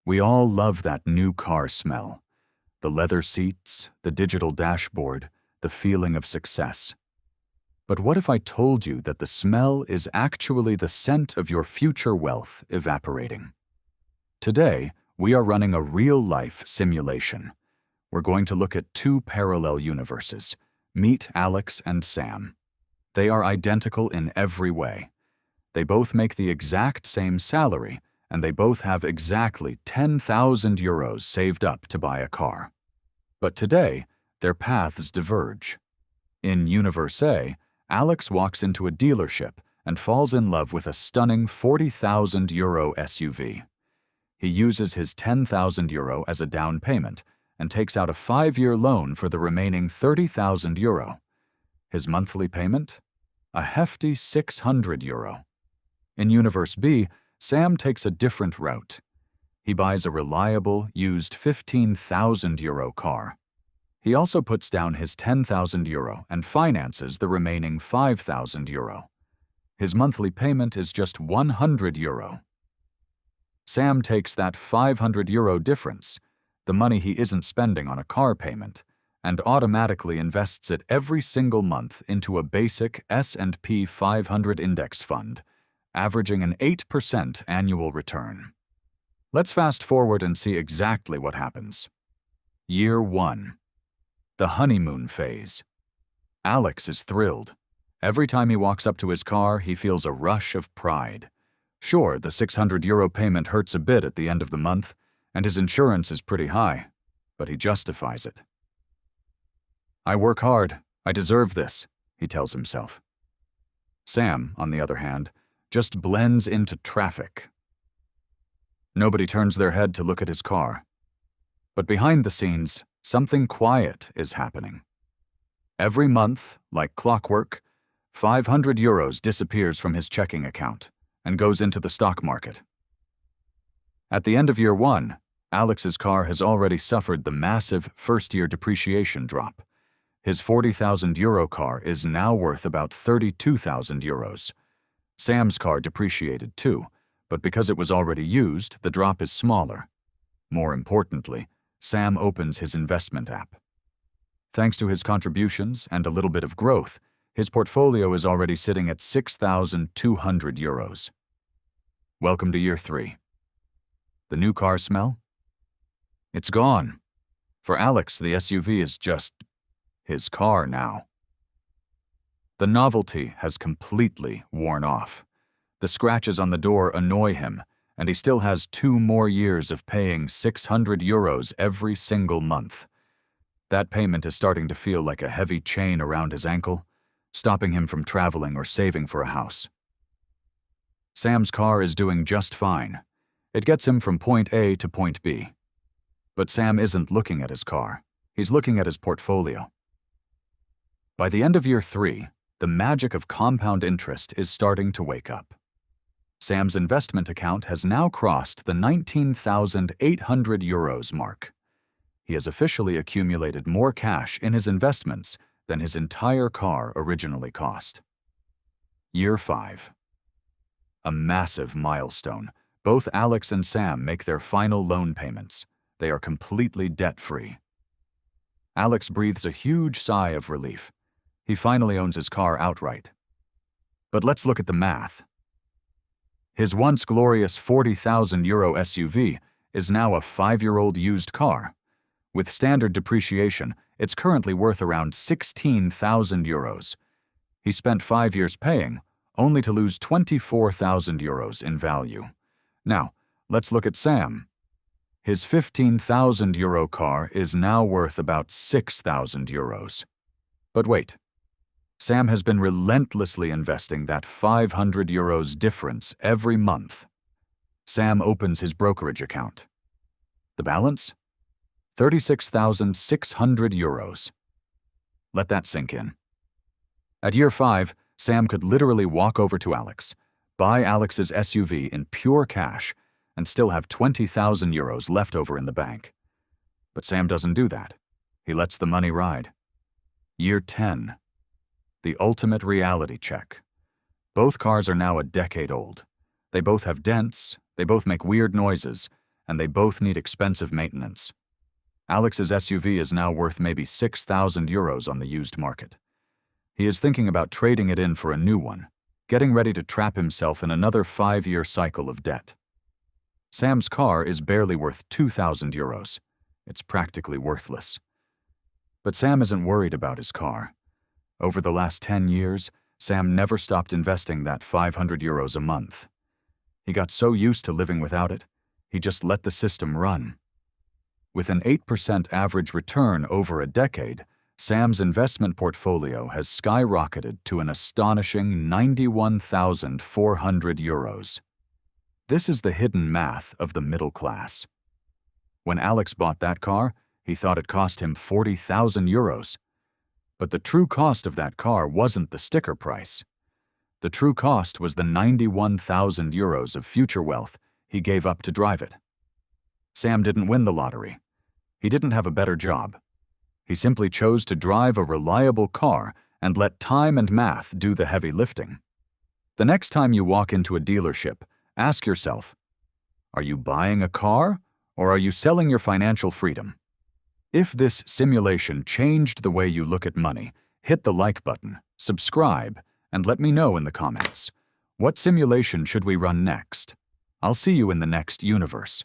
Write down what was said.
We all love that new car smell. The leather seats, the digital dashboard, the feeling of success. But what if I told you that the smell is actually the scent of your future wealth evaporating? Today, we are running a real-life simulation. We're going to look at two parallel universes. Meet Alex and Sam. They are identical in every way. They both make the exact same salary, and they both have exactly 10,000 euros saved up to buy a car. But today, their paths diverge. In Universe A, Alex walks into a dealership and falls in love with a stunning 40,000 euro SUV. He uses his 10,000 euro as a down payment and takes out a 5-year loan for the remaining 30,000 euro. His monthly payment? A hefty 600 euro. In Universe B, Sam takes a different route. He buys a reliable, used 15,000 euro car. He also puts down his 10,000 euro and finances the remaining 5,000 euro. His monthly payment is just 100 euro. Sam takes that 500 euro difference, the money he isn't spending on a car payment, and automatically invests it every single month into a basic S&P 500 index fund, averaging an 8% annual return. Let's fast forward and see exactly what happens. Year 1. The honeymoon phase. Alex is thrilled. Every time he walks up to his car, he feels a rush of pride. Sure, the 600 euro payment hurts a bit at the end of the month, and his insurance is pretty high, but he justifies it. I work hard. I deserve this, he tells himself. Sam, on the other hand, just blends into traffic. Nobody turns their head to look at his car. But behind the scenes, something quiet is happening. Every month, like clockwork, 500 euros disappears from his checking account and goes into the stock market. At the end of year 1, Alex's car has already suffered the massive first-year depreciation drop. His 40,000 euro car is now worth about 32,000 euros. Sam's car depreciated too, but because it was already used, the drop is smaller. More importantly, Sam opens his investment app. Thanks to his contributions and a little bit of growth, his portfolio is already sitting at 6,200 euros. Welcome to year 3. The new car smell? It's gone. For Alex, the SUV is just his car now. The novelty has completely worn off. The scratches on the door annoy him, and he still has 2 more years of paying 600 euros every single month. That payment is starting to feel like a heavy chain around his ankle, stopping him from traveling or saving for a house. Sam's car is doing just fine. It gets him from point A to point B. But Sam isn't looking at his car. He's looking at his portfolio. By the end of year 3, the magic of compound interest is starting to wake up. Sam's investment account has now crossed the 19,800 euros mark. He has officially accumulated more cash in his investments than his entire car originally cost. Year 5. A massive milestone. Both Alex and Sam make their final loan payments. They are completely debt-free. Alex breathes a huge sigh of relief. He finally owns his car outright. But let's look at the math. His once glorious 40,000 euro SUV is now a 5-year-old used car. With standard depreciation, it's currently worth around 16,000 euros. He spent 5 years paying, only to lose 24,000 euros in value. Now, let's look at Sam. His 15,000 euro car is now worth about 6,000 euros. But wait. Sam has been relentlessly investing that 500 euros difference every month. Sam opens his brokerage account. The balance? 36,600 euros. Let that sink in. At year 5, Sam could literally walk over to Alex, buy Alex's SUV in pure cash, and still have 20,000 euros left over in the bank. But Sam doesn't do that. He lets the money ride. Year 10. The ultimate reality check. Both cars are now a decade old. They both have dents, they both make weird noises, and they both need expensive maintenance. Alex's SUV is now worth maybe €6,000 on the used market. He is thinking about trading it in for a new one, getting ready to trap himself in another 5-year cycle of debt. Sam's car is barely worth €2,000. It's practically worthless. But Sam isn't worried about his car. Over the last 10 years, Sam never stopped investing that €500 a month. He got so used to living without it, he just let the system run. With an 8% average return over a decade, Sam's investment portfolio has skyrocketed to an astonishing €91,400. This is the hidden math of the middle class. When Alex bought that car, he thought it cost him €40,000. But the true cost of that car wasn't the sticker price. The true cost was the €91,000 of future wealth he gave up to drive it. Sam didn't win the lottery. He didn't have a better job. He simply chose to drive a reliable car and let time and math do the heavy lifting. The next time you walk into a dealership, ask yourself, are you buying a car or are you selling your financial freedom? If this simulation changed the way you look at money, hit the like button, subscribe, and let me know in the comments. What simulation should we run next? I'll see you in the next universe.